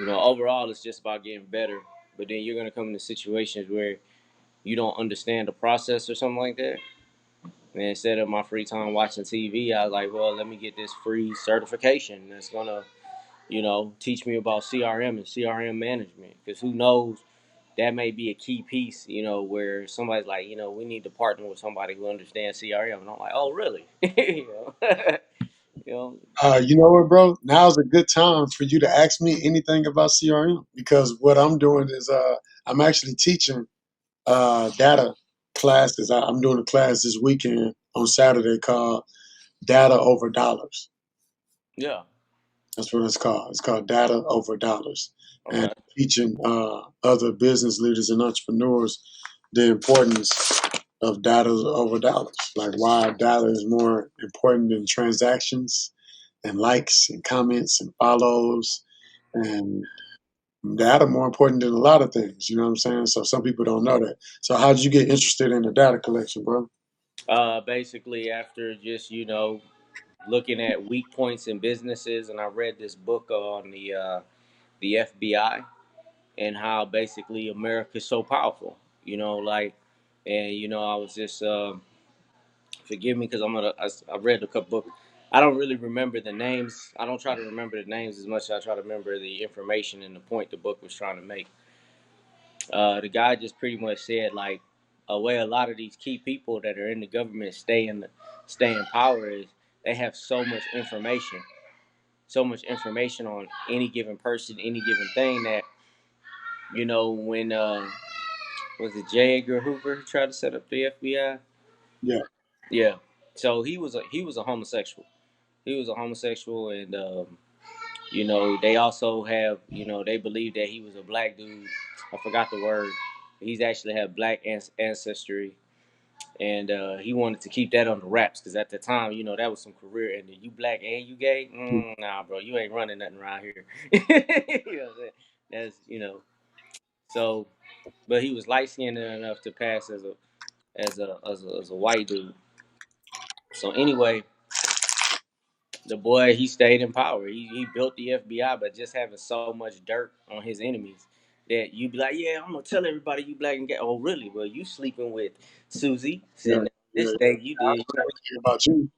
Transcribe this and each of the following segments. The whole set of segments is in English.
Overall, it's just about getting better. But then you're gonna come into situations where you don't understand the process or something like that. And instead of my free time watching TV, I was like, well, let me get this free certification that's gonna, teach me about CRM and CRM management. Because who knows, that may be a key piece, where somebody's like, we need to partner with somebody who understands CRM. And I'm like, oh, really? you know, You know what, bro? Now's a good time for you to ask me anything about CRM because what I'm doing is I'm actually teaching data classes. I'm doing a class this weekend on Saturday called Data Over Dollars. yeah. That's what it's called. It's called Data Over Dollars. And Okay. teaching other business leaders and entrepreneurs the importance of data over dollars, like why data is more important than transactions and likes and comments and follows and data more important than a lot of things. You know what I'm saying? So some people don't know that. So how did you get interested in the data collection, bro? Basically, after just looking at weak points in businesses, and I read this book on the FBI and how basically America's so powerful. And I was just forgive me because I read a couple books. I don't really remember the names. I don't try to remember the names as much as I try to remember the information and the point the book was trying to make. The guy just pretty much said like a way a lot of these key people that are in the government stay in power is they have so much information on any given person, any given thing that when was it J. Edgar Hoover who tried to set up the FBI? Yeah. Yeah. So he was a homosexual. He was a homosexual, and they also have they believe that he was a black dude. I forgot the word. He's actually had black ancestry, and he wanted to keep that on the wraps because at the time, that was some career. And you black and you gay? Nah, bro, you ain't running nothing around here. you know what I'm saying? That's. So, but he was light skinned enough to pass as a white dude. So anyway, the boy he stayed in power. He built the FBI, but just having so much dirt on his enemies that you be like, yeah, I'm gonna tell everybody you black and gay. Oh, really? Well, you sleeping with Susie, Yeah. and Yeah. this day you I did. don't gotta care about you.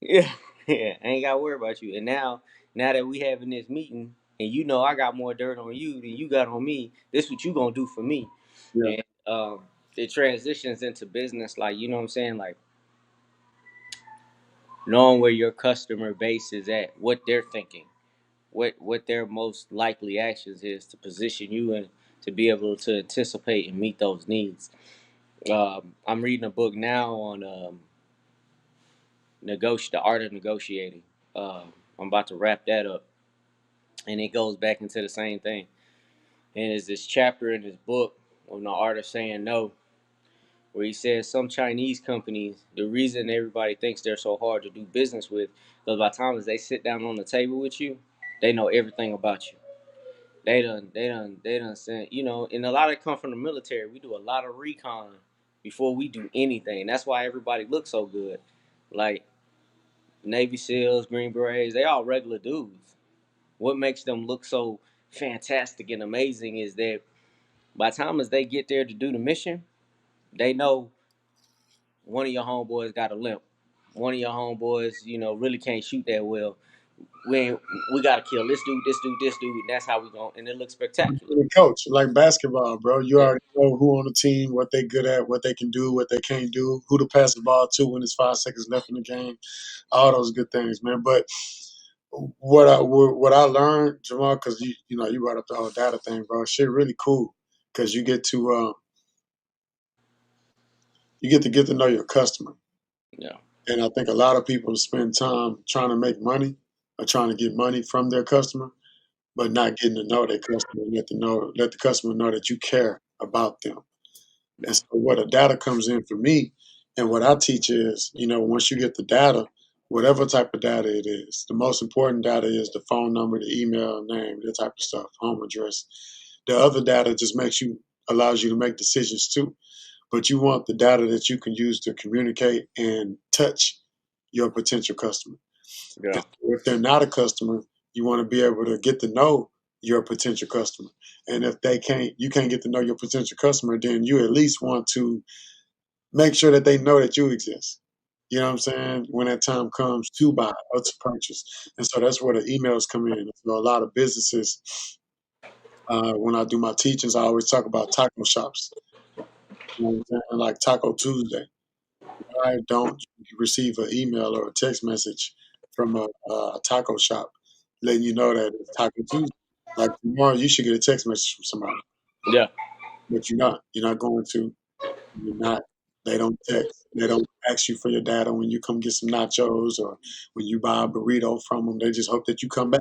Yeah, yeah. I ain't gotta worry about you. And now that we having this meeting, and I got more dirt on you than you got on me. This what you gonna do for me? Yeah. And it transitions into business, like what I'm saying, like knowing where your customer base is at, what they're thinking, what their most likely actions is to position you and to be able to anticipate and meet those needs. I'm reading a book now on the art of negotiating. I'm about to wrap that up, and it goes back into the same thing. And there's this chapter in this book on the art of saying no, where he says some Chinese companies, the reason everybody thinks they're so hard to do business with, because by the time as they sit down on the table with you, they know everything about you. They done sent, and a lot of it come from the military. We do a lot of recon before we do anything. That's why everybody looks so good. Like Navy SEALs, Green Berets, they all regular dudes. What makes them look so fantastic and amazing is that by the time as they get there to do the mission, they know one of your homeboys got a limp. One of your homeboys, really can't shoot that well. We we gotta kill this dude, this dude, this dude. And that's how we go, and it looks spectacular. The coach, like basketball, bro. You Yeah, already know who on the team, what they good at, what they can do, what they can't do, who to pass the ball to when it's 5 seconds left in the game. All those good things, man. But what I learned, Jamal, because you brought up the whole data thing, bro. Shit, really cool because you get to know your customer, yeah, and I think a lot of people spend time trying to make money or trying to get money from their customer, but not getting to know their customer. Let the customer know that you care about them. yeah, And so where the data comes in for me, and what I teach is, once you get the data, whatever type of data it is, the most important data is the phone number, the email, name, that type of stuff, home address. The other data just allows you to make decisions too. But you want the data that you can use to communicate and touch your potential customer. yeah, If they're not a customer, you want to be able to get to know your potential customer. And if you can't get to know your potential customer, then you at least want to make sure that they know that you exist. You know what I'm saying? When that time comes to buy or to purchase. And so that's where the emails come in. So a lot of businesses, when I do my teachings, I always talk about taco shops. You know what I'm saying? Like Taco Tuesday. Why don't you receive an email or a text message from a taco shop letting you know that it's Taco Tuesday? Like tomorrow, you should get a text message from somebody, Yeah. but you're not. You're not going to. You're not. They don't text. They don't ask you for your data when you come get some nachos or when you buy a burrito from them. They just hope that you come back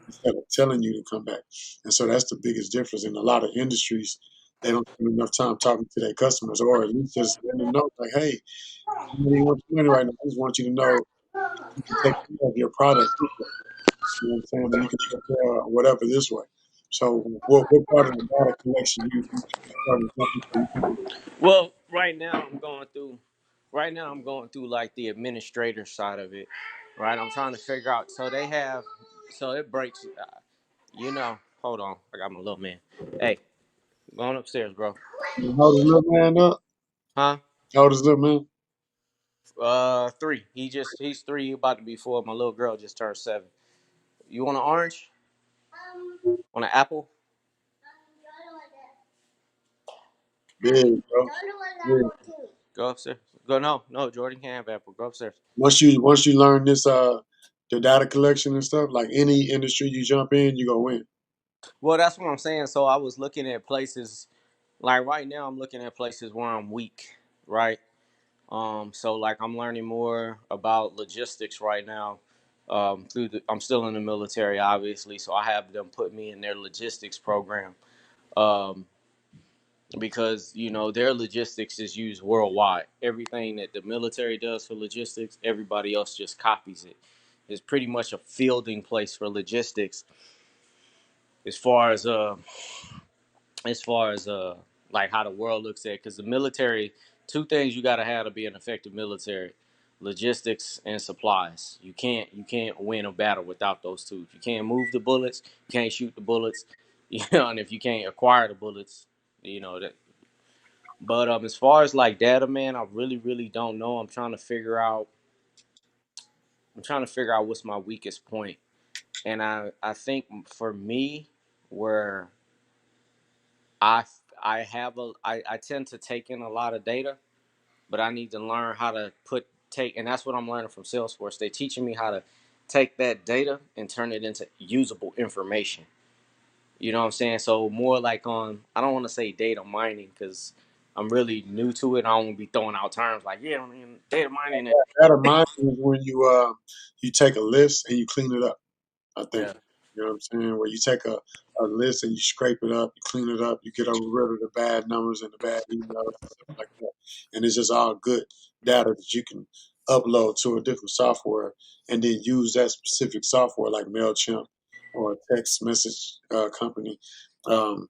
instead of telling you to come back. And so that's the biggest difference in a lot of industries. They don't spend enough time talking to their customers, or at least just letting them know, like, "Hey, I don't even want your money right now. I just want you to know you can take care of your product this way. You know what I'm saying? Or you can take care of whatever this way." So, what part of the data collection you starting something so you can Well, right now I'm going through like the administrator side of it. Right, I'm trying to figure out. So they have, so it breaks. Hold on. I got my little man. Hey, going upstairs, bro. hold this little man up? Huh? Hold this little man. 3. He's 3. He about to be 4. My little girl just turned 7. You want an orange? Want an apple? Big, bro. Big. Go upstairs. Go no, no. Jordan can't have apple. Go upstairs. Once you learn this the data collection and stuff, like any industry you jump in, you gonna win. Well, that's what I'm saying. So I was looking at places like right now. I'm looking at places where I'm weak. Right. So like I'm learning more about logistics right now. I'm still in the military, obviously, so I have them put me in their logistics program. Um, because their logistics is used worldwide. Everything that the military does for logistics, everybody else just copies it. It's pretty much a fielding place for logistics as far as like how the world looks at, because the military, two things you got to have to be an effective military: logistics and supplies. You can't win a battle without those two. If you can't move the bullets, you can't shoot the bullets. And if you can't acquire the bullets, that. But as far as like data, man, I really don't know. I'm trying to figure out what's my weakest point. And I think for me, where I I have I tend to take in a lot of data, but I need to learn how to and that's what I'm learning from Salesforce. They're teaching me how to take that data and turn it into usable information. You know what I'm saying? So more like I don't want to say data mining because I'm really new to it. I don't want to be throwing out terms like, yeah, I mean, data mining. Data mining is when you take a list and you clean it up. I think. Yeah. You know what I'm saying? Where you take a list and you scrape it up, you clean it up, you get rid of the bad numbers and the bad emails and stuff like that. And it's just all good data that you can upload to a different software and then use that specific software like MailChimp or a text message company. Um,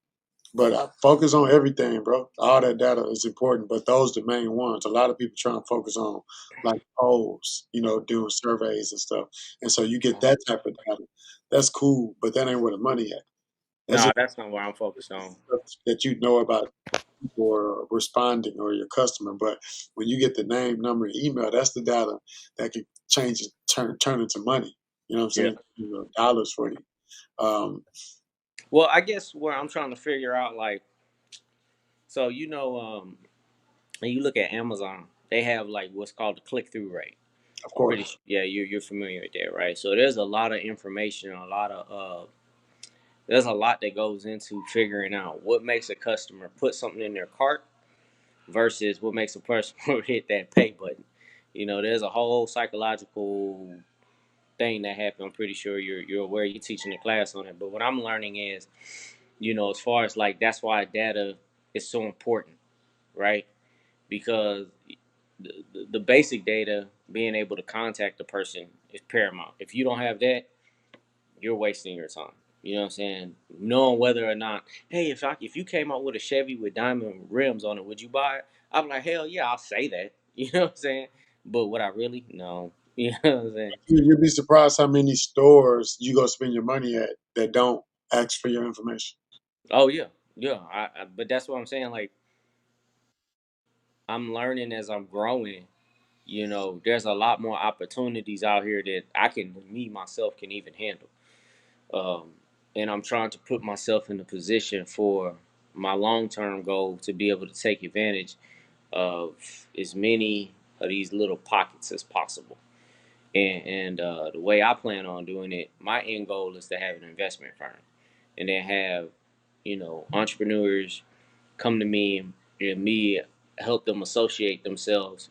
but I focus on everything, bro. All that data is important, but those the main ones. A lot of people try and focus on like polls, doing surveys and stuff. And so you get that type of data. That's cool, but that ain't where the money at. That's No, just that's not what I'm focused on. stuff that you know about people or responding or your customer. But when you get the name, number, and email, that's the data that can change it, turn into money. You know what I'm Yeah. saying? Dollars for you. Um, Well, I guess where I'm trying to figure out, like, so when you look at Amazon, they have like what's called the click through rate. of I'm course. pretty sure, yeah, you're familiar with that, right? So there's a lot of information, there's a lot that goes into figuring out what makes a customer put something in their cart versus what makes a person hit that pay button. There's a whole psychological thing that happened. I'm pretty sure you're aware. You're teaching a class on it. But what I'm learning is, as far as like that's why data is so important, right? Because the basic data, being able to contact the person, is paramount. If you don't have that, you're wasting your time. You know what I'm saying? Knowing whether or not, hey, if you came out with a Chevy with diamond rims on it, would you buy it? I'm like, hell yeah, I'll say that. You know what I'm saying? But would I really? No. You know what I'm saying? You'd be surprised how many stores you go spend your money at that don't. ask for your information. Oh yeah, yeah. But that's what I'm saying. Like I'm learning as I'm growing. You know, there's a lot more opportunities out here that me myself can even handle. Um, and I'm trying to put myself in a position for my long term goal to be able to take advantage of as many of these little pockets as possible. And the way I plan on doing it, my end goal is to have an investment firm, and then have entrepreneurs come to me and me help them associate themselves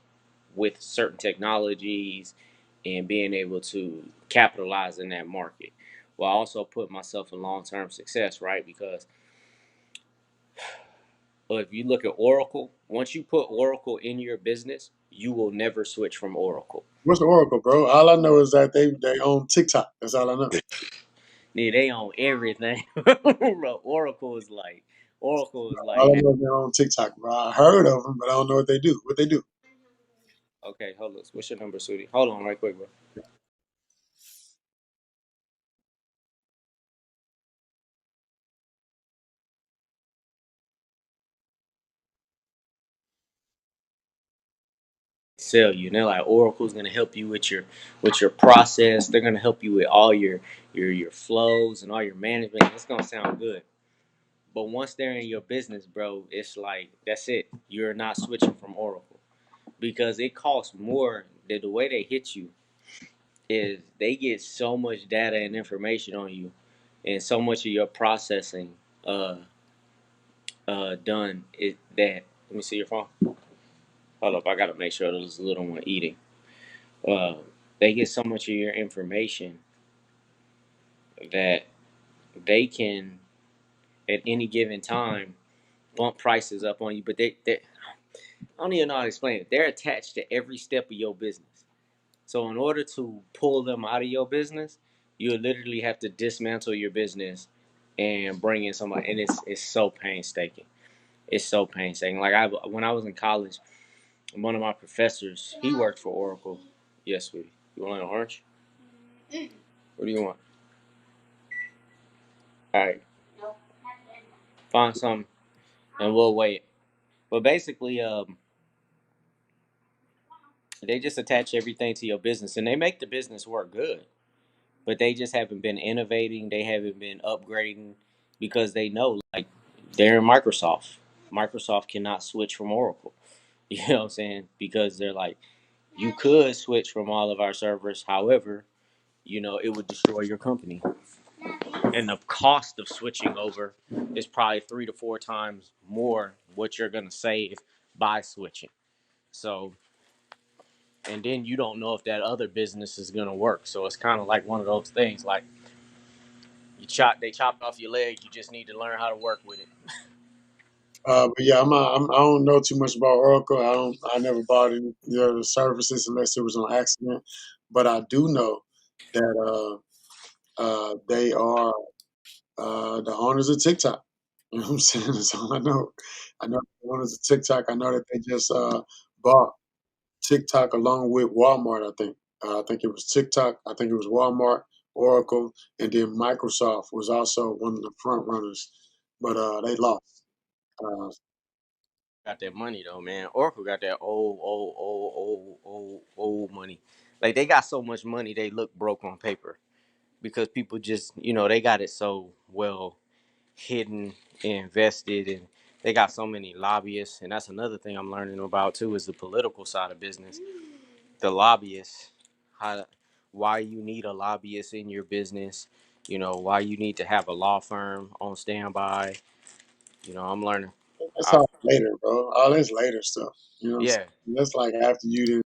with certain technologies and being able to capitalize in that market while also put myself in long-term success, right? Because if you look at Oracle, once you put Oracle in your business, you will never switch from Oracle. What's the Oracle, bro? All I know is that they own TikTok. That's all I know. Yeah, they own everything. Bro, Oracle is All like, I know is they own TikTok, bro. I heard of them, but I don't know what they do. What they do? okay, hold on. What's your number, sweetie? Hold on right quick, bro. Sell you. And they're like, Oracle's gonna help you with your process. They're gonna help you with all your flows and all your management. It's gonna sound good. But once they're in your business, bro, it's like that's it. You're not switching from Oracle because it costs more. The way they hit you is they get so much data and information on you, and so much of your processing uh done. It that let me see your phone. Hold up, I gotta make sure there's a little one eating. Uh, they get so much of your information that they can at any given time bump prices up on you. But they I don't even know how to explain it. They're attached to every step of your business. So in order to pull them out of your business, you literally have to dismantle your business and bring in somebody. And it's so painstaking. It's so painstaking. Like when I was in college, one of my professors, he worked for Oracle. Yes, sweetie. You want an orange? What do you want? All right, find some, and we'll wait. But basically, they just attach everything to your business, and they make the business work good. But they just haven't been innovating. They haven't been upgrading because they know, like, they're in Microsoft. Microsoft cannot switch from Oracle. You know what I'm saying? Because they're like, you could switch from all of our servers. However, it would destroy your company. And the cost of switching over is probably 3 to 4 times more what you're gonna save by switching. So, and then you don't know if that other business is gonna work. So it's kind of like one of those things. Like they chopped off your leg. You just need to learn how to work with it. But yeah, I don't know too much about Oracle. I never bought any their services unless it was on accident. But I do know that they are the owners of TikTok. You know what I'm saying? That's all I know. I know the owners of TikTok. I know that they just bought TikTok along with Walmart. I think it was TikTok. I think it was Walmart, Oracle, and then Microsoft was also one of the front runners. But they lost. Uh, Got that money though, man. Oracle got that old money. Like they got so much money, they look broke on paper because people just, they got it so well hidden and invested, and they got so many lobbyists. And that's another thing I'm learning about too is the political side of business. The lobbyists, how, why you need a lobbyist in your business. Why you need to have a law firm on standby. I'm learning. That's I, all later, bro. All that's later stuff. You know what I'm yeah, saying? That's like after you didn't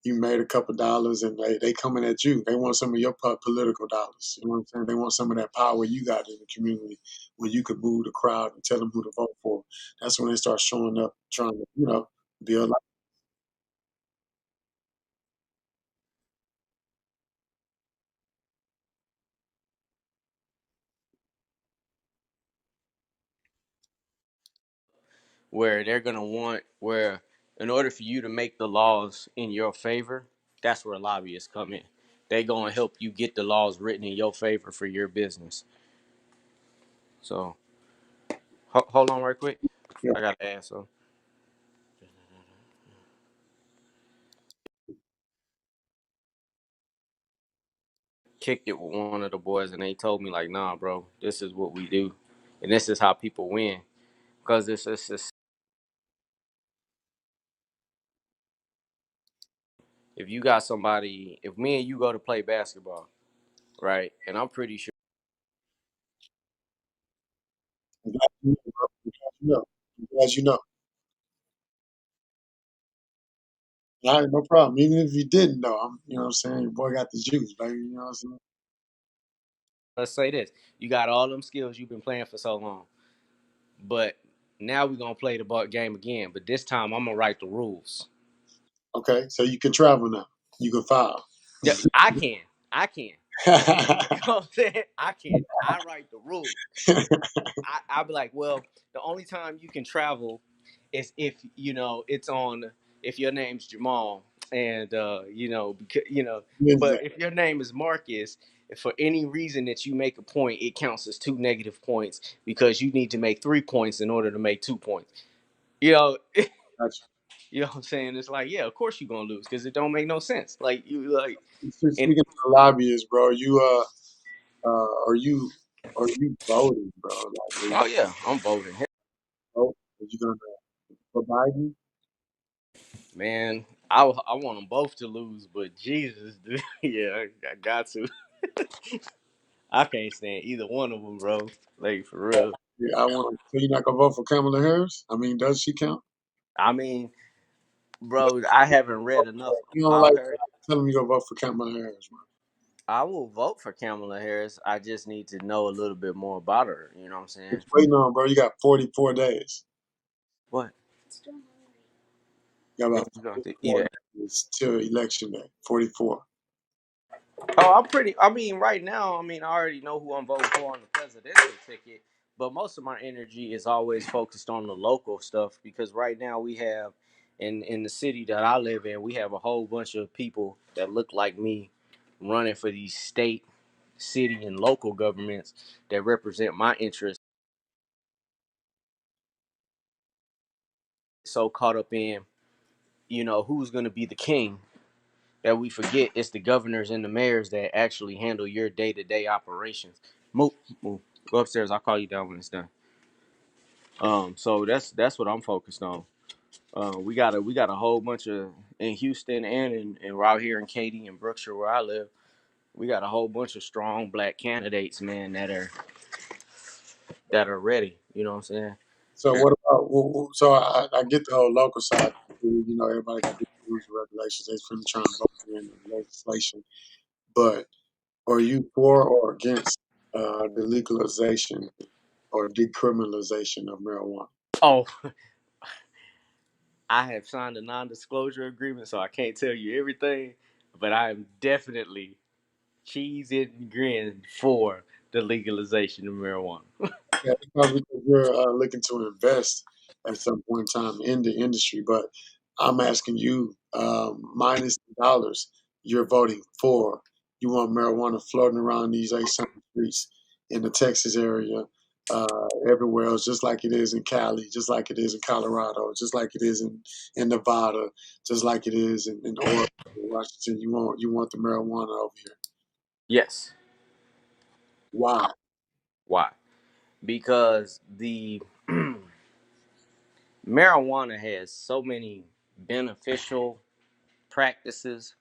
you made a couple dollars and they coming at you. They want some of your political dollars. You know what I'm saying? They want some of that power you got in the community where you could move the crowd and tell them who to vote for. That's when they start showing up trying to, build like where they're gonna want where in order for you to make the laws in your favor, that's where lobbyists come in. they gonna help you get the laws written in your favor for your business. So hold on right quick. Yeah. I gotta ask some. Kicked it with one of the boys, and they told me like, nah, bro, this is what we do, and this is how people win. Because it's if you got somebody, if me and you go to play basketball, right, and I'm pretty sure. I'm glad you know, bro. I'm glad you know. I'm glad you know. All right, no problem. Even if you didn't know, you know what I'm saying? Your boy got the juice, baby. You know what I'm saying? Let's say this: you got all them skills you've been playing for so long, but now we're gonna play the ball game again. But this time, I'm gonna write the rules. Okay, so you can travel now. You can file. Yeah, I can. You know what I'm saying? I can. I write the rules. I'll be like, well, the only time you can travel is if it's on if your name's Jamal and Exactly. but if your name is Marcus, if for any reason that you make a point, it counts as two negative points because you need to make 3 points in order to make 2 points. You know, Gotcha. you know what I'm saying? It's like, yeah, of course you're gonna lose because it don't make no sense. Like you like and Speaking of the lobbyists, bro, are you voting, bro? Like, are you oh yeah, I'm voting. vote? Are you gonna for Biden? Man, I want them both to lose, but Jesus, dude, yeah, I got to. I can't stand either one of them, bro. Like for real. Yeah, I want. So you're not gonna vote for Kamala Harris? I mean, does she count? I mean, bro, I haven't read enough You don't about like her. tell them you gonna vote for Kamala Harris, man. I will vote for Kamala Harris. I just need to know a little bit more about her. You know what I'm What saying? you waiting on, bro? You got 44 days. What? You got What about you going to eat 44 at? days till election day. 44. Oh, I'm pretty. I mean, right now, I mean, I already know who I'm voting for on the presidential ticket, but most of my energy is always focused on the local stuff because right now we have, in the city that I live in, we have a whole bunch of people that look like me running for these state, city, and local governments that represent my interests. So caught up in, who's going to be the king that we forget it's the governors and the mayors that actually handle your day to day operations. Move, move. Go upstairs. I'll call you down when it's done. So that's what I'm focused on. We got a whole bunch of in Houston and right here in Katy and Brookshire where I live. We got a whole bunch of strong black candidates, man, that are ready. You know what I'm saying? So what about? So I get the whole local side. You know, everybody got different rules and regulations. They're finna trying to vote in the legislation. But are you for or against the legalization or decriminalization of marijuana? Oh, I have signed a non-disclosure agreement, so I can't tell you everything, but I am definitely cheese and grin for the legalization of marijuana. Yeah, it's probably because you're looking to invest at some point in time in the industry. But I'm asking you, minus the dollars, you're voting for. You want marijuana floating around these 800 streets in the Texas area, everywhere else, just like it is in Cali, just like it is in Colorado, just like it is in Nevada, just like it is in Oregon, Washington. You want the marijuana over here. Yes. Why? Why? Because the marijuana has so many beneficial practices.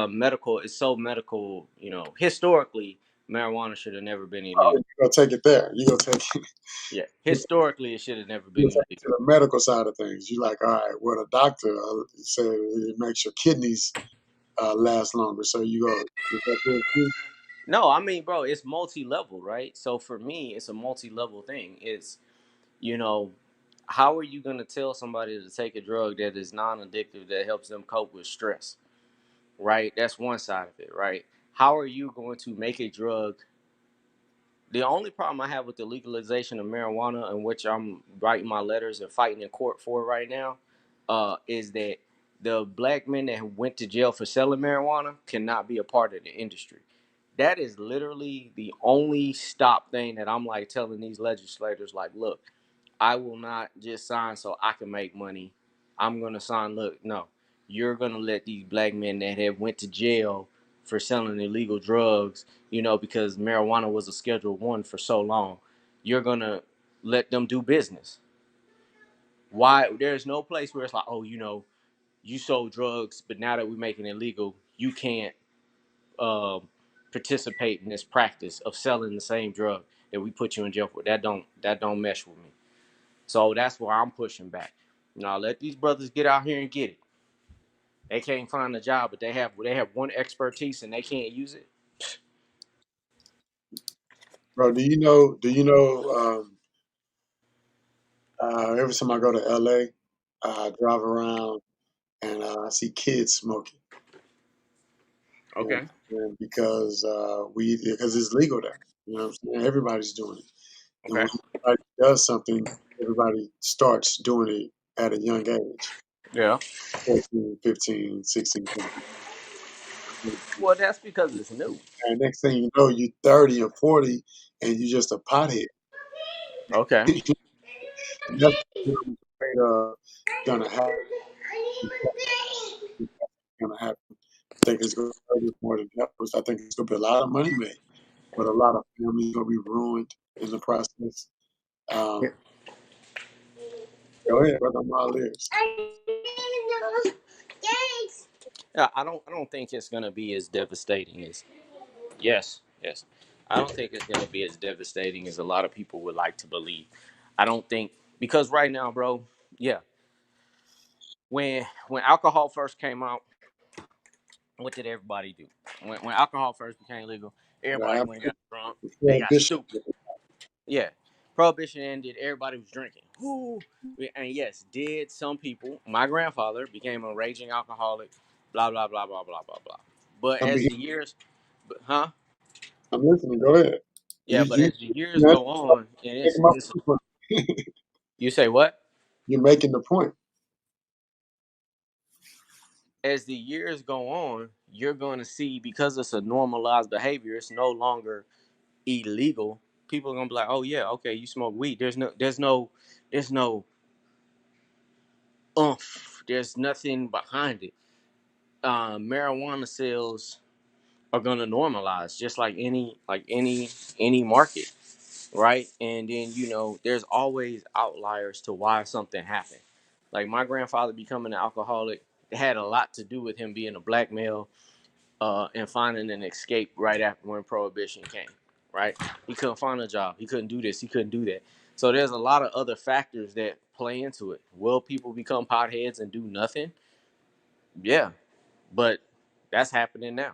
Medical is so medical. Historically, marijuana should have never been Oh, illegal. you gonna take it there. You gonna take Yeah, historically, it should have never you been take it illegal. to the medical side of things. You like, all right, well, the doctor said it makes your kidneys last longer. So you go, is that good too? No, I mean, bro, it's multi-level, right? So for me, it's a multi-level thing. It's you know, how are you going to tell somebody to take a drug that is non-addictive that helps them cope with stress, right? That's one side of it, right? How are you going to make a drug? The only problem I have with the legalization of marijuana, in which I'm writing my letters and fighting in court for right now, is that the black men that went to jail for selling marijuana cannot be a part of the industry. That is literally the only stop thing that I'm like telling these legislators, like, look, I will not just sign so I can make money. I'm gonna sign. Look, no, you're gonna let these black men that have went to jail for selling illegal drugs, because marijuana was a Schedule One for so long. You're gonna let them do business. Why? There's no place where it's like, oh, you sold drugs, but now that we're making it legal, you can't um, participate in this practice of selling the same drug that we put you in jail for. That don't mesh with me. So that's where I'm pushing back. Let these brothers get out here and get it. They can't find a job, but they have one expertise and they can't use it. Bro, every time I go to LA, I drive around and I see kids smoking. Okay. And because it's legal there. You know what I'm saying? Everybody's doing it. And Okay. when everybody does something, everybody starts doing it at a young age. Yeah. 14, 15, 16, 17. Well, that's because it's new. And next thing you know, you're 30 or 40 and you're just a pothead. Okay. And that's what I'm afraid of gonna happen. Gonna happen. I think it's gonna hurt us more than help us. I think it's gonna be a lot of money made, but a lot of families gonna be ruined in the process. Yeah. Um, Go ahead, brother. I'm all ears. Yeah, I don't think it's gonna be as devastating as yes, yes. I don't think it's gonna be as devastating as a lot of people would like to believe. I don't think because right now, bro, yeah, when alcohol first came out, what did everybody do? When alcohol first became legal, everybody The went and got drunk. They got prohibition. stupid. Yeah. Prohibition ended, everybody was drinking. Whoo! And yes, did some people, my grandfather became a raging alcoholic, blah, blah, blah, blah, blah, blah, blah. But I'm, as be- the years, huh? I'm listening. Go ahead. Yeah, but You as the years you're go on, and making it's my point. you say what? You're making the point. As the years go on, you're going to see because it's a normalized behavior, it's no longer illegal. People are gonna be like, oh yeah, okay, you smoke weed. There's no there's nothing behind it. Marijuana sales are gonna normalize just like any market, right? And then there's always outliers to why something happened. Like my grandfather becoming an alcoholic, it had a lot to do with him being a black male and finding an escape right after when prohibition came. Right? He couldn't find a job. He couldn't do this. He couldn't do that. So there's a lot of other factors that play into it. Will people become potheads and do nothing? Yeah, but that's happening now.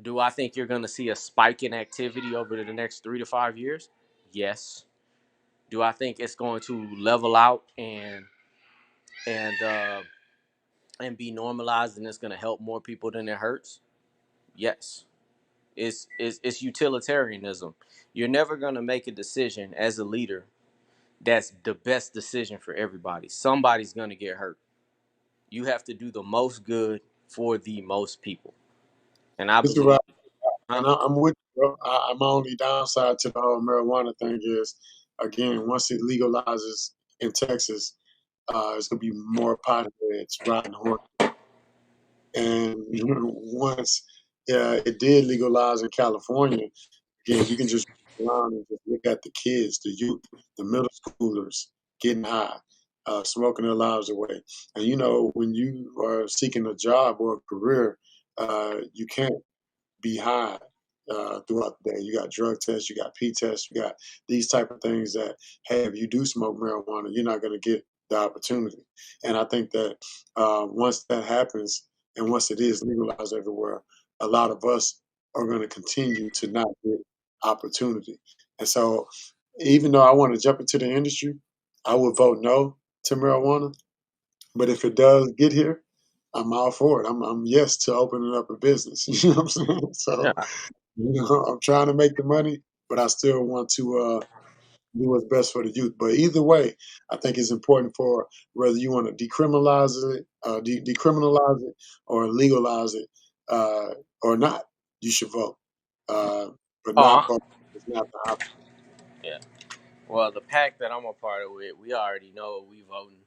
Do I think you're going to see a spike in activity over the next 3 to 5 years? Yes. Do I think it's going to level out and and be normalized and it's going to help more people than it hurts? Yes. It's utilitarianism. You're never going to make a decision as a leader that's the best decision for everybody. Somebody's going to get hurt. You have to do the most good for the most people. And I This is right. believe, huh? And I'm with you, bro. My only downside to the whole marijuana thing is, again, once it legalizes in Texas, it's gonna be more potheads riding horses. And once it did legalize in California, again, you can just go around and just look at the kids, the youth, the middle schoolers getting high, smoking their lives away. And when you are seeking a job or a career, you can't be high throughout the day. You got drug tests, you got P tests, you got these type of things that, hey, if you do smoke marijuana, you're not going to get the opportunity. And I think that once that happens and once it is legalized everywhere, a lot of us are going to continue to not get opportunity. And so, even though I want to jump into the industry, I would vote no to marijuana. But if it does get here, I'm all for it. I'm yes to opening up a business. You know what I'm saying? So Yeah. I'm trying to make the money, but I still want to do what's best for the youth. But either way, I think it's important for whether you want to decriminalize it or legalize it or not. You should vote, uh, but not Oh, both. It's not the option. yeah. Well, the pack that I'm a part of, we already know we voting.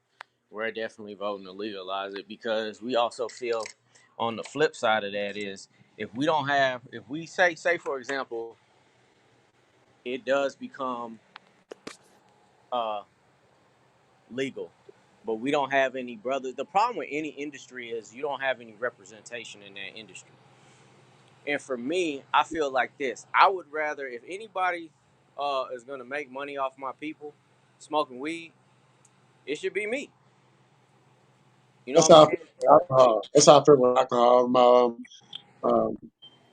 We're definitely voting to legalize it because we also feel on the flip side of that is if we don't have, if we say for example, it does become uh, legal, but we don't have any brothers. The problem with any industry is you don't have any representation in that industry. And for me, I feel like this. I would rather if anybody is gonna make money off my people smoking weed, it should be me. You know That's what I'm how I feel saying? with alcohol. That's how I feel with alcohol. Um,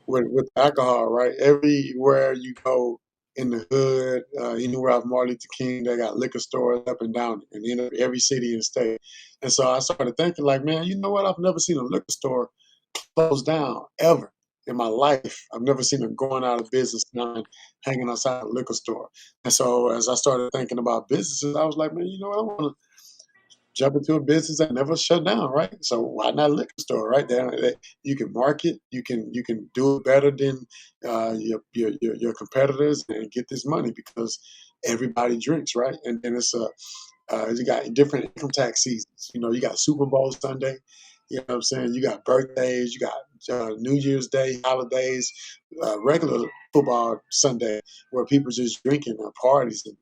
with alcohol, right? Everywhere you go in the hood, anywhere off Martin Luther King, they got liquor stores up and down in every city and state. And so I started thinking, like, man, you know what? I've never seen a liquor store closed down ever in my life. I've never seen them going out of business sign hanging outside a liquor store. And so as I started thinking about businesses, I was like, man, you know what? I want to jump into a business that never shut down, right? So why not liquor store, right there? You can market, you can do it better than your competitors and get this money because everybody drinks, right? And then you got different income tax seasons. You know, you got Super Bowl Sunday. You know what I'm saying? You got birthdays. You got New Year's Day, holidays, regular football Sunday where people just drinking at parties and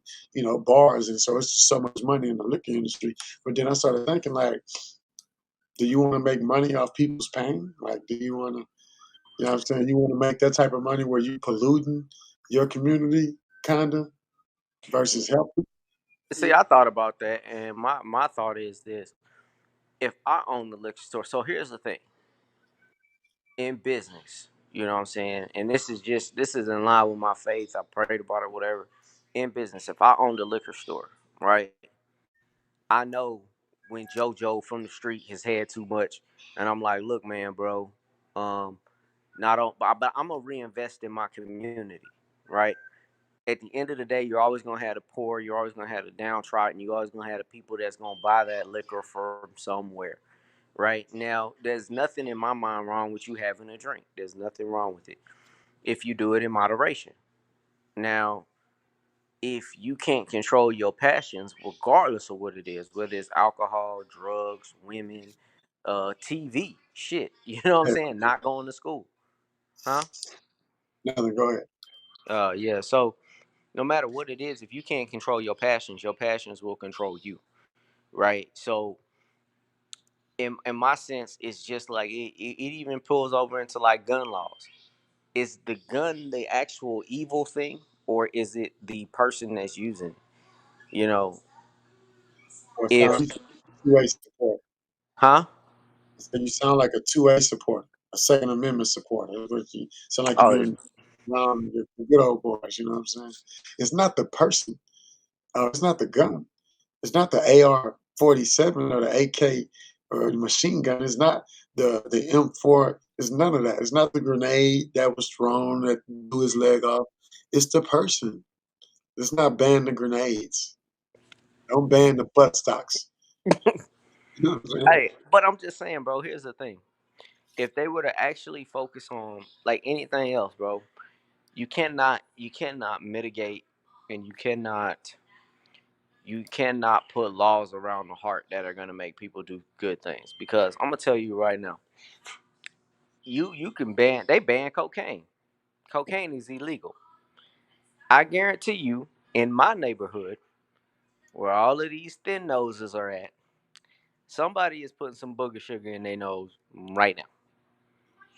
bars, and so it's just so much money in the liquor industry. But then I started thinking, like, do you want to make money off people's pain? Like, do you want to, you know what I'm saying? You want to make that type of money where you polluting your community, kinda, versus helping? See, I thought about that, and my thought is this: if I own the liquor store, so here's the thing: in business, you know what I'm saying, and this is in line with my faith. I prayed about it, whatever. In business, if I owned a liquor store, right, I know when JoJo from the street has had too much, and I'm like, look, man, bro, um, not on, but I'm gonna reinvest in my community, right? At the end of the day, you're always gonna have the poor, you're always gonna have the downtrodden, you're always gonna have the people that's gonna buy that liquor from somewhere, right? Now, there's nothing in my mind wrong with you having a drink. There's nothing wrong with it if you do it in moderation. Now, if you can't control your passions, regardless of what it is, whether it's alcohol, drugs, women, TV, shit, you know what I'm Hey, saying? Not going to school, huh? nothing. Go ahead. Yeah. So no matter what it is, if you can't control your passions will control you, right? So in my sense, it's just like it even pulls over into like gun laws. Is the gun the actual evil thing, or is it the person that's using it? You know, Well, it if sounds two-way support. huh? So you sound like a two-way support, a Second Amendment supporter. That's what you sound like. Oh You've yeah. been around the good old boys. You know what I'm saying? It's not the person. It's not the gun. It's not the AR-47 or the AK or the machine gun. It's not the M4. It's none of that. It's not the grenade that was thrown that blew his leg off. It's the person. It's not ban the grenades. Don't ban the butt stocks. You know what I'm saying? Hey, but I'm just saying, bro. Here's the thing: if they were to actually focus on like anything else, bro, you cannot mitigate, and you cannot put laws around the heart that are gonna make people do good things. Because I'm gonna tell you right now, you can ban they ban cocaine. Cocaine is illegal. I guarantee you, in my neighborhood, where all of these thin noses are at, somebody is putting some booger sugar in their nose right now.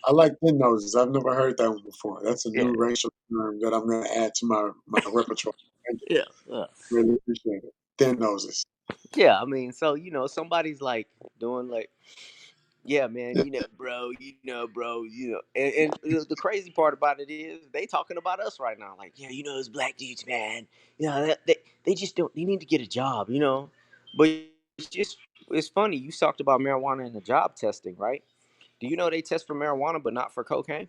I like thin noses. I've never heard that one before. That's a Yeah, new racial term that I'm going to add to my repertoire. Thank you. yeah, yeah. Really appreciate it. Thin noses. Yeah, I mean, so somebody's like doing like, yeah, man, bro, and the crazy part about it is they talking about us right now, like, yeah, those black dudes, man, they just don't, they need to get a job. But it's just it's funny you talked about marijuana and the job testing, right? Do you know they test for marijuana but not for cocaine?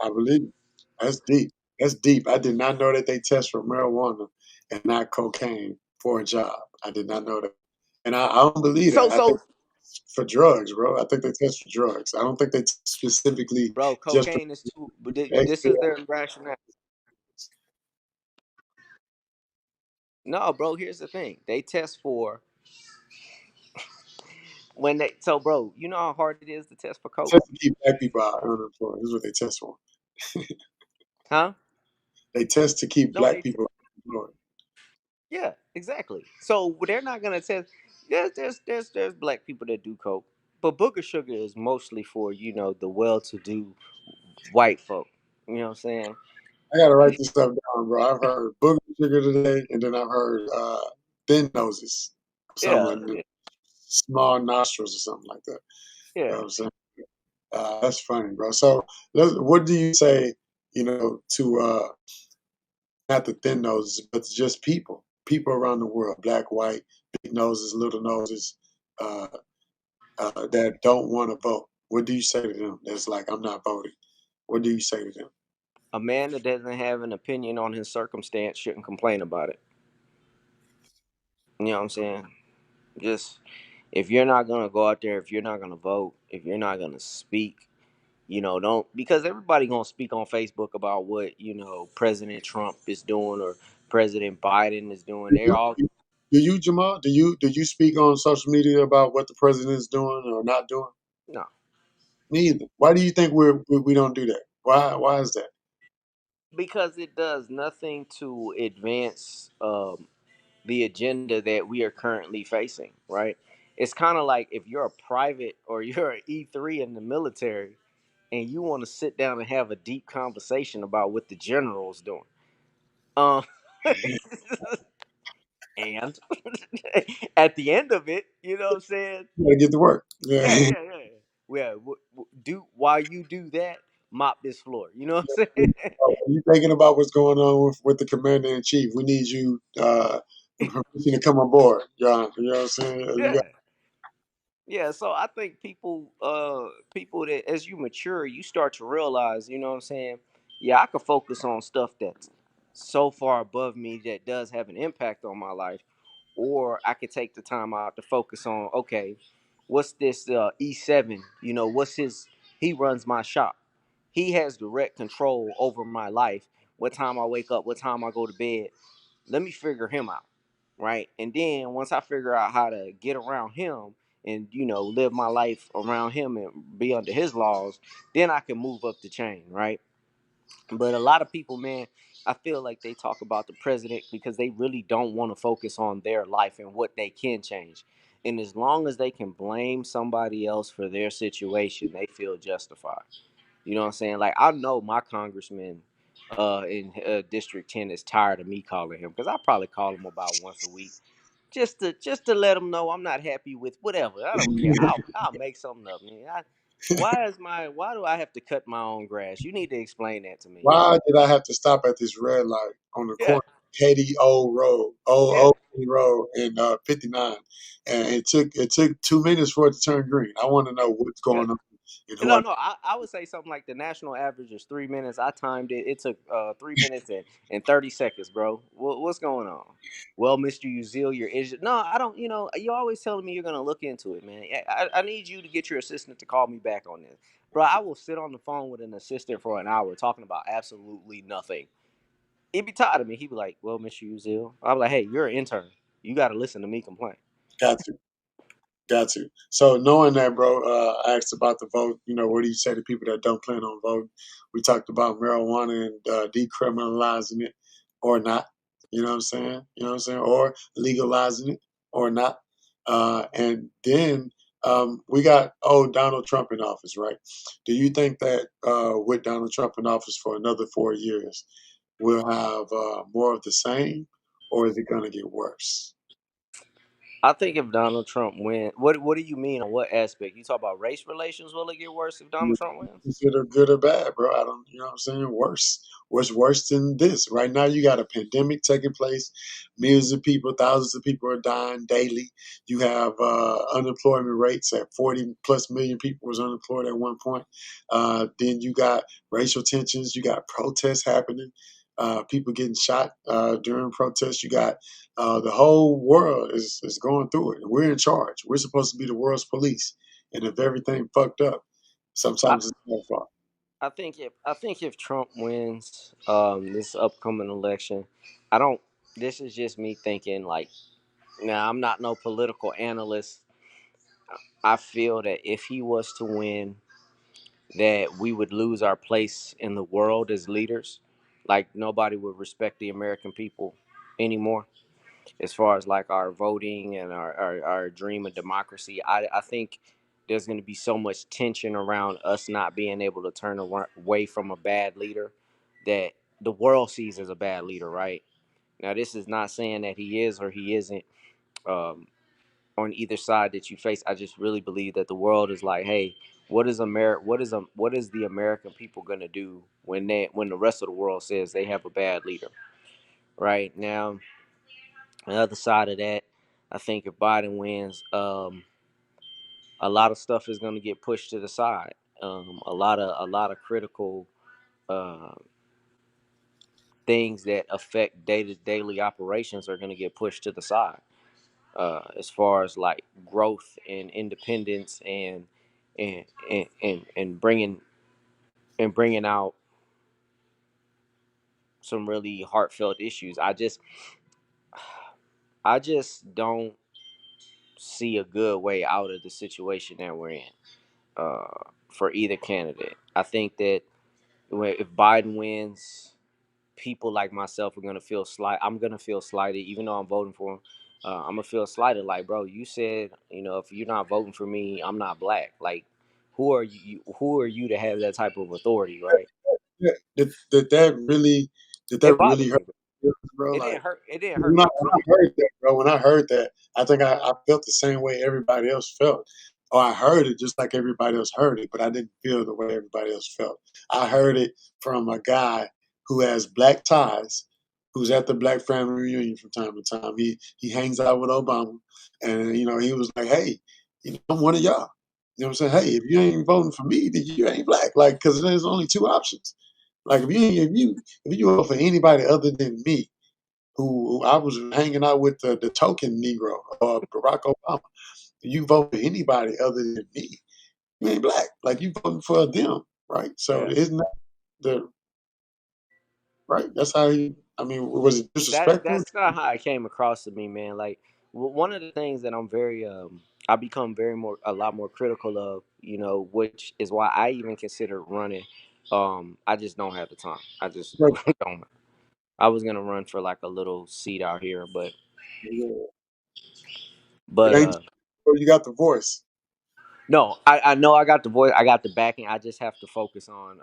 I believe it. That's deep. That's deep. I did not know that they test for marijuana and not cocaine for a job. I did not know that, and I don't believe So that. I think so for drugs, bro. I think they test for drugs. I don't think they specifically bro, just for cocaine is too. But this expedite. is their rationale. No, bro. Here's the thing. They test for when they. So, bro, you know how hard it is to test for coke, Test to keep black people out unemployed. This is what they test for. huh? They test to keep No, black people unemployed. yeah, exactly. So they're not gonna test. There's black people that do coke, but booger sugar is mostly for the well-to-do white folk. You know what I'm saying? I gotta write this stuff down, bro. I've heard booger sugar today, and then I've heard thin noses, something Yeah, like that. yeah, Small nostrils or something like that. You know yeah. what I'm saying? That's funny, bro. So, what do you say? To not the thin noses, but to just people around the world, black, white, big noses, little noses, uh, that don't want to vote. What do you say to them? That's like, I'm not voting. What do you say to them? A man that doesn't have an opinion on his circumstance shouldn't complain about it. You know what I'm saying? Just if you're not gonna go out there, if you're not gonna vote, if you're not gonna speak, don't because everybody gonna speak on Facebook about what President Trump is doing or President Biden is doing. Do They're you, all do you, Jamal? Do you speak on social media about what the president is doing or not doing? no, Neither. Why do you think we don't do that? Why is that? because it does nothing to advance the agenda that we are currently facing. Right? It's kind of like if you're a private or you're an E3 in the military and you want to sit down and have a deep conversation about what the general's doing. Um, and at the end of it, you know what I'm saying? You gotta get to work. Yeah. Yeah, yeah, yeah. Yeah, do while you do that, mop this floor. You know what I'm saying? Are you thinking about what's going on with the commander in chief? We need you permission to come aboard, John. You know what I'm saying? You got Yeah. Yeah, so I think people that as you mature, you start to realize, you know what I'm saying? Yeah, I could focus on stuff that's so far above me that does have an impact on my life, or I could take the time out to focus on, okay, what's this E7? What's his he runs my shop. He has direct control over my life. What time I wake up, what time I go to bed. Let me figure him out, right? And then once I figure out how to get around him and live my life around him and be under his laws, then I can move up the chain, right? But a lot of people, man, I feel like they talk about the president because they really don't want to focus on their life and what they can change. And as long as they can blame somebody else for their situation, they feel justified. You know what I'm saying? Like I know my congressman in District 10 is tired of me calling him because I probably call him about once a week just to let him know I'm not happy with whatever. I don't care. I'll make something up. Man. Why do I have to cut my own grass? You need to explain that to me. Why did I have to stop at this red light on the Yeah, corner of Katie O Road, yeah, Katy Road in 59, and it took 2 minutes for it to turn green? I want to know what's yeah. going on and who No, I. no, I would say something like the national average is 3 minutes. I timed it. It took 3 minutes and 30 seconds, bro. What's going on? Well, Mr. Uzil, you're No, I don't. You're always telling me you're gonna look into it, man. I need you to get your assistant to call me back on this, bro. I will sit on the phone with an assistant for an hour talking about absolutely nothing. He'd be tired of me. He'd be like, "Well, Mr. Uzil," I'm like, "Hey, you're an intern. You got to listen to me complain." Got to. Got to. So knowing that, bro, I asked about the vote. What do you say to people that don't plan on voting? We talked about marijuana and decriminalizing it or not. You know what I'm saying? You know what I'm saying? Or legalizing it or not. And then we got Donald Trump in office, right? Do you think that with Donald Trump in office for another 4 years, we'll have more of the same, or is it going to get worse? I think if Donald Trump wins, what do you mean on what aspect? You talk about race relations. Will it get worse if Donald Trump wins? Consider good or bad, bro. I don't, you know what I'm saying? Worse. What's worse than this? Right now, you got a pandemic taking place. Millions of people, thousands of people are dying daily. You have unemployment rates at 40 plus million people was unemployed at one point. Then you got racial tensions. You got protests happening. People getting shot during protests. You got the whole world is going through it. We're in charge. We're supposed to be the world's police. And if everything fucked up, I, sometimes it's our fault. I think if Trump wins this upcoming election, I don't. This is just me thinking. Like, now I'm not no political analyst. I feel that if he was to win, that we would lose our place in the world as leaders. Like, nobody would respect the American people anymore, as far as like our voting and our dream of democracy. I think there's going to be so much tension around us not being able to turn away from a bad leader that the world sees as a bad leader, right? Now, this is not saying that he is or he isn't, um, on either side that you face. I just really believe that the world is like, hey, what is the American people going to do when the rest of the world says they have a bad leader, right? Now, on the other side of that, I think if Biden wins, a lot of stuff is going to get pushed to the side. A lot of critical uh, things that affect daily operations are going to get pushed to the side. As far as like growth and independence and bringing out some really heartfelt issues. I just don't see a good way out of the situation that we're in, for either candidate. I think that if Biden wins, people like myself are gonna feel slight. I'm gonna feel slighted, even though I'm voting for him. I'm gonna feel slighted. Like, bro, you said, if you're not voting for me, I'm not black. Like, who are you? Who are you to have that type of authority, right? Yeah, did that It bothered really hurt me, bro. you, bro? It Like didn't hurt. It didn't hurt when I, me when I too. heard that, bro, when I heard that, I think I felt the same way everybody else felt. Or I heard it just like everybody else heard it, but I didn't feel the way everybody else felt. I heard it from a guy who has black ties, who's at the Black Family Reunion from time to time. He hangs out with Obama, and he was like, "Hey, I'm one of y'all." You know what I'm saying? Hey, if you ain't voting for me, then you ain't black. Like, because there's only two options. Like, if you vote for anybody other than me, who I was hanging out with the token Negro, Barack Obama. You vote for anybody other than me, you ain't black. Like you voting for them, right? So Yeah. isn't that the right? That's how he. I mean, was it That disrespectful? that's not how it came across to me, man. Like, one of the things that I become a lot more critical of, which is why I even consider running. I just don't have the time. I just Right. don't. I was gonna run for like a little seat out here, but Yeah. It but ain't. Well, you got the voice. no, I know I got the voice, I got the backing. I just have to focus on.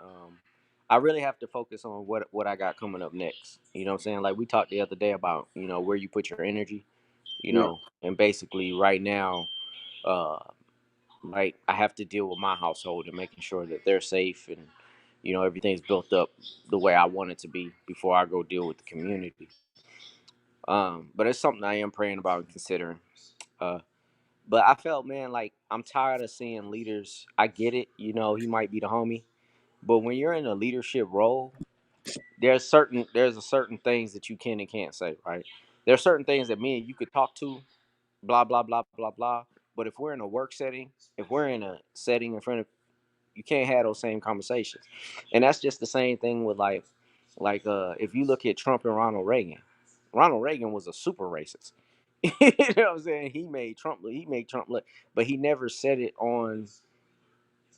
I really have to focus on what I got coming up next. You know what I'm saying? Like, we talked the other day about where you put your energy. Yeah. And basically right now, uh, like, I have to deal with my household and making sure that they're safe and everything's built up the way I want it to be before I go deal with the community. But it's something I am praying about and considering. Uh, but I felt, man, like, I'm tired of seeing leaders. I get it, he might be the homie, but when you're in a leadership role, there's a certain things that you can and can't say, right? There are certain things that me and you could talk to, blah blah blah blah blah. But if we're in a work setting, if we're in a setting in front of, you can't have those same conversations. And that's just the same thing with if you look at Trump and Ronald Reagan. Ronald Reagan was a super racist. You know what I'm saying? He made Trump look, but he never said it on.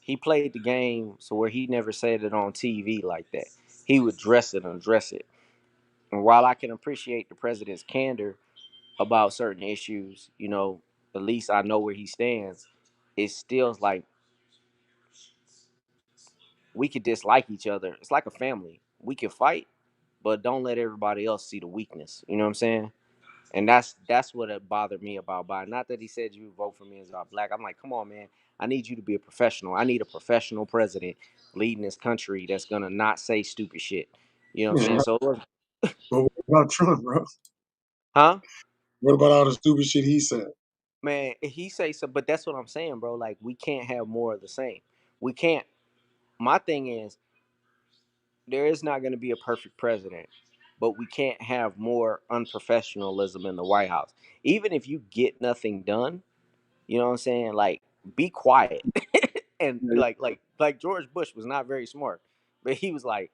He played the game so where he never said it on TV like that. He would dress it and address it. And while I can appreciate the president's candor about certain issues, at least I know where he stands. It still like we could dislike each other. It's like a family. We can fight, but don't let everybody else see the weakness. You know what I'm saying? And that's what it bothered me about Biden. Not that he said you vote for me as I'm black. I'm like, come on, man. I need you to be a professional. I need a professional president leading this country that's gonna not say stupid shit. You know what I'm Yeah, saying? right. So, But what about Trump, bro? huh? What about all the stupid shit he said? Man, he say so, but that's what I'm saying, bro. Like we can't have more of the same. We can't. My thing is, there is not going to be a perfect president, but we can't have more unprofessionalism in the White House. Even if you get nothing done, you know what I'm saying? Like, be quiet. And Yeah, like George Bush was not very smart, but he was like,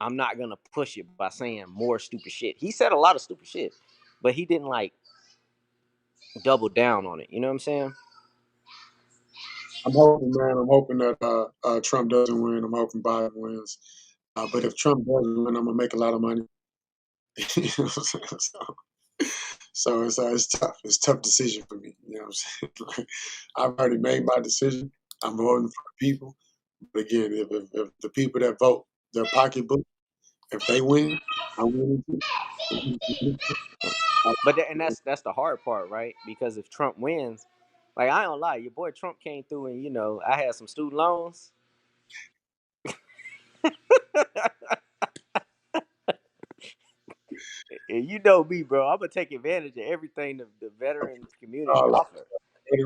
I'm not gonna push it by saying more stupid shit. He said a lot of stupid shit, but he didn't like double down on it. You know what I'm saying? I'm hoping, man. I'm hoping that Trump doesn't win. I'm hoping Biden wins. But if Trump doesn't win, I'm gonna make a lot of money. You know what I'm saying? So it's tough. It's a tough decision for me. You know what I'm saying? Like, I've already made my decision. I'm voting for the people. But again, if the people that vote their pocketbook, if they win, I'm winning too. But and that's the hard part, right? Because if Trump wins, like I don't lie, your boy Trump came through and I had some student loans. And you know me, bro. I'm gonna take advantage of everything the veterans community Like offer.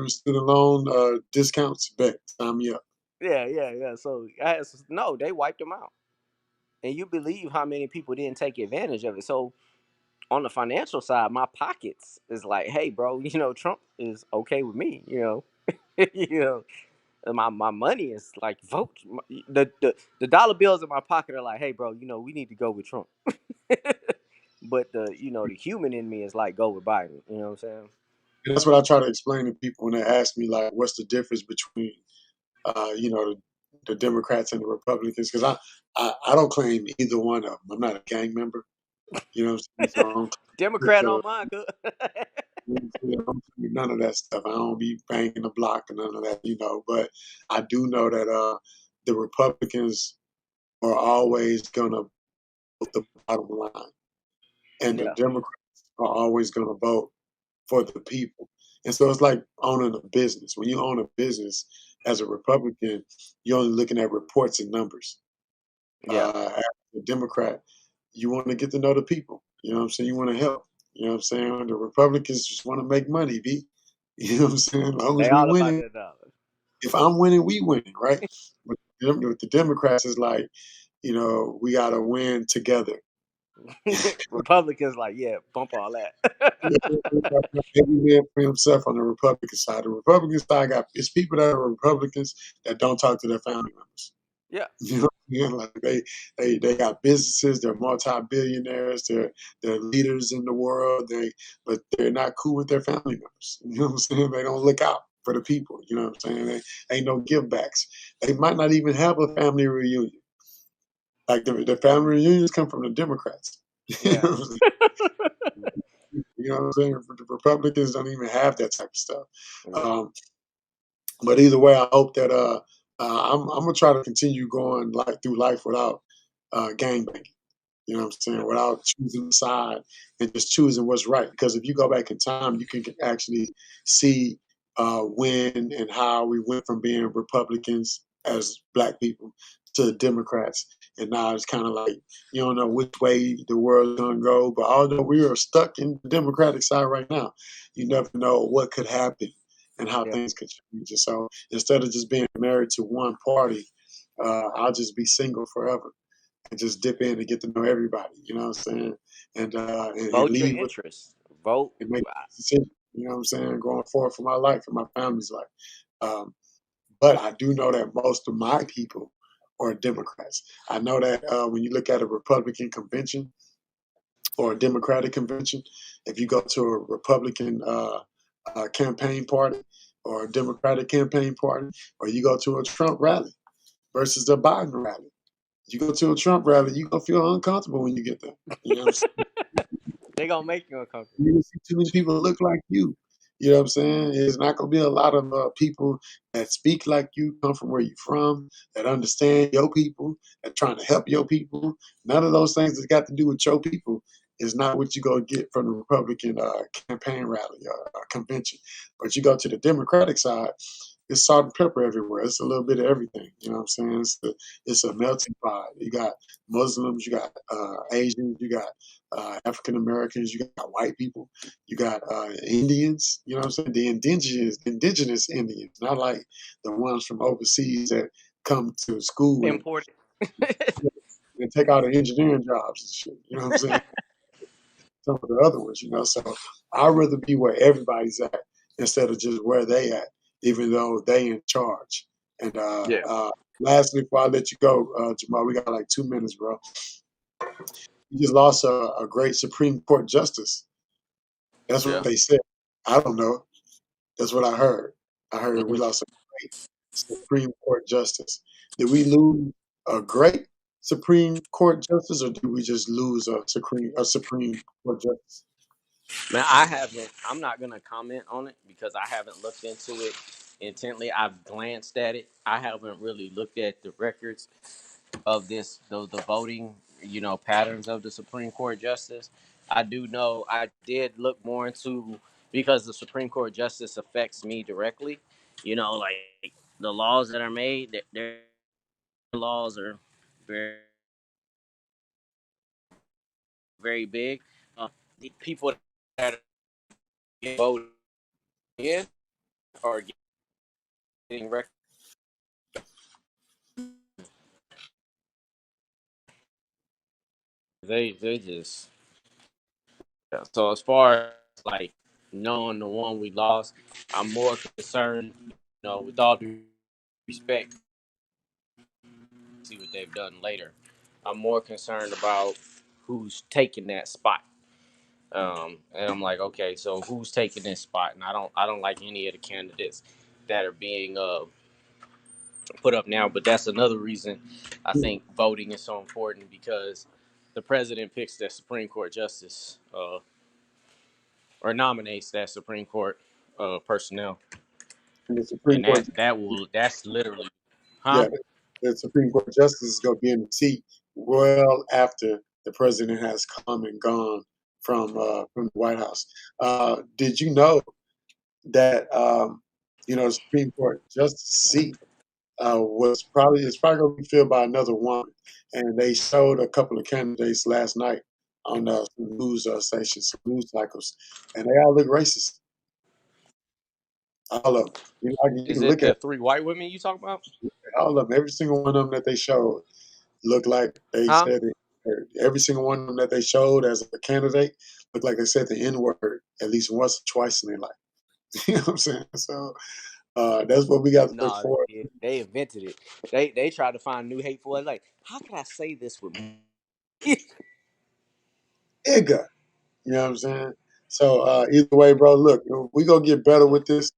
student loan discounts, bet sign me up. Yeah, yeah, yeah. So no, they wiped them out, and you believe how many people didn't take advantage of it. So on the financial side, my pockets is like, hey, bro, Trump is okay with me. You know, and my money is like vote. The dollar bills in my pocket are like, hey, bro, we need to go with Trump. But the human in me is like, go with Biden. You know what I'm saying? And that's what I try to explain to people when they ask me like, what's the difference between the Democrats and the Republicans? Because I don't claim either one of them. I'm not a gang member. You know what I'm saying? So I don't Democrat claim on mine, cuz. I don't claim none of that stuff. I don't be banging the block and none of that. But I do know that the Republicans are always gonna vote the bottom line, and the Yeah, Democrats are always gonna vote for the people. And so it's like owning a business. When you own a business as a Republican, you're only looking at reports and numbers. yeah. As a Democrat, you want to get to know the people. You know what I'm saying? You want to help. You know what I'm saying? The Republicans just want to make money, B. You know what I'm saying? As long They as we all about winning, that dollar. if I'm winning, we winning, right? With the Democrats, is like, we got to win together. Republicans like, yeah, bump all that. Every man for himself on the Republican side. The Republican side got it's people that are Republicans that don't talk to their family members. Yeah, You know, like they got businesses. They're multi-billionaires. They're leaders in the world. But they're not cool with their family members. You know what I'm saying? They don't look out for the people. You know what I'm saying? They ain't no give backs. They might not even have a family reunion. Like the family reunions come from the Democrats. You yeah, know what I'm saying? You know what I'm saying? The Republicans don't even have that type of stuff. yeah. Um, but either way, I hope that I'm gonna try to continue going like through life without gang banging. You know what I'm saying? Without choosing a side and just choosing what's right. Because if you go back in time, you can actually see when and how we went from being Republicans as black people to Democrats. And now it's kind of like you don't know which way the world's going to go. But although we are stuck in the Democratic side right now, you never know what could happen and how Yeah. things could change. And so instead of just being married to one party, I'll just be single forever and just dip in and get to know everybody. You know what I'm saying? And Vote your lead with interests. Vote. and make decisions. You know what I'm saying? Going forward for my life and my family's life. Um, but I do know that most of my people are Democrats. I know that when you look at a Republican convention or a Democratic convention, if you go to a Republican campaign party or a Democratic campaign party, or you go to a Trump rally versus a Biden rally, you go to a Trump rally, you gonna feel uncomfortable when you get there. You know what I'm saying? They gonna make you uncomfortable. You see too many people that look like you. You know what I'm saying? It's not gonna be a lot of people that speak like you, come from where you're from, that understand your people, that trying to help your people. None of those things that got to do with your people is not what you gonna get from the Republican campaign rally or convention. But you go to the Democratic side, it's salt and pepper everywhere. It's a little bit of everything. You know what I'm saying? It's a melting pot. You got Muslims, you got Asians, you got African Americans, you got white people, you got Indians. You know what I'm saying? The indigenous Indians, not like the ones from overseas that come to school Imported. and take all the engineering jobs and shit. You know what I'm saying? Some of the other ones, you know. So I'd rather be where everybody's at instead of just where they at, even though they in charge. And Yeah. lastly, before I let you go, Jamal, we got like 2 minutes, bro. You just lost a great Supreme Court justice. That's what Yeah. they said. I don't know. That's what I heard. I heard we Mhm. lost a great Supreme Court justice. Did we lose a great Supreme Court justice, or did we just lose a Supreme Court justice? Man, I haven't. I'm not gonna comment on it because I haven't looked into it intently. I've glanced at it. I haven't really looked at the records of the voting, patterns of the Supreme Court justice. I do know I did look more into because the Supreme Court justice affects me directly. Like the laws that are made, their laws are very very big. The people that are voted in are getting they just so as far as like knowing the one we lost, I'm more concerned, with all due respect, see what they've done later. I'm more concerned about who's taking that spot. And I'm like, okay, so who's taking this spot? And I don't like any of the candidates that are being put up now. But that's another reason I think voting is so important because the president picks that Supreme Court justice or nominates that Supreme Court personnel, And the Supreme and Court, that's literally, huh? yeah, the Supreme Court justice is going to be in the seat well after the president has come and gone from the White House. Did you know that the Supreme Court justice seat it's probably going to be filled by another woman, and they showed a couple of candidates last night on some news stations, some news cycles, and they all look racist. All of them. You Is can it look at the three white women you talk about? all of them. Every single one of them that they showed looked like they Huh? said it. Every single one of them that they showed as a candidate looked like they said the N word at least once or twice in their life. You know what I'm saying? So that's what we got to look No, for. they invented it. They tried to find new hateful. Like, how can I say this with? Igga. You know what I'm saying? So either way, bro, look, we gonna get better with this.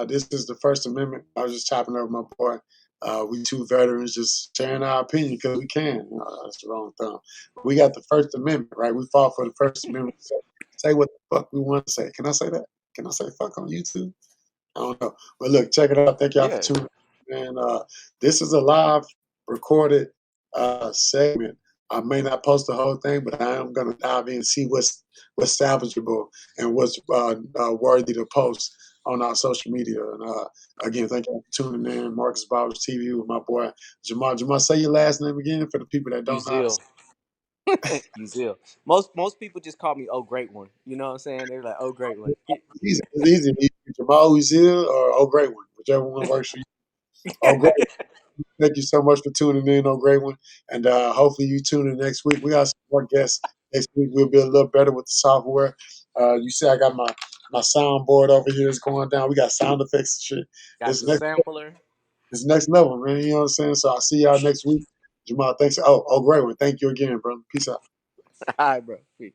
This is the First Amendment. I was just chopping up my boy. We two veterans just sharing our opinion because we can. That's the wrong thumb. We got the First Amendment, right? We fought for the First Amendment. Say what the fuck we want to say. Can I say that? Can I say fuck on YouTube? I don't know. But look, check it out. Thank y'all for Yeah, tuning in. And this is a live recorded segment. I may not post the whole thing, but I am gonna dive in and see what's salvageable and what's worthy to post on our social media. And again, thank you for tuning in. Marcus Bowers TV with my boy Jamal. Jamal, say your last name again for the people that don't know how to Uzil. say Uzil. Most people just call me Oh Great One. You know what I'm saying? They're like Oh Great One. it. It's easy. Jamal Uzil or Oh Great One, whichever one works for you. Oh Great. Thank you so much for tuning in on Great One. And hopefully you tune in next week. We got some more guests next week. We'll be a little better with the software. You see, I got my soundboard over here is going down. We got sound effects and shit. Got It's the next sampler. it's next level, man. You know what I'm saying? So I'll see y'all next week. Jamal, thanks. Oh, Great One. Thank you again, brother. Peace out. All right, bro. Peace.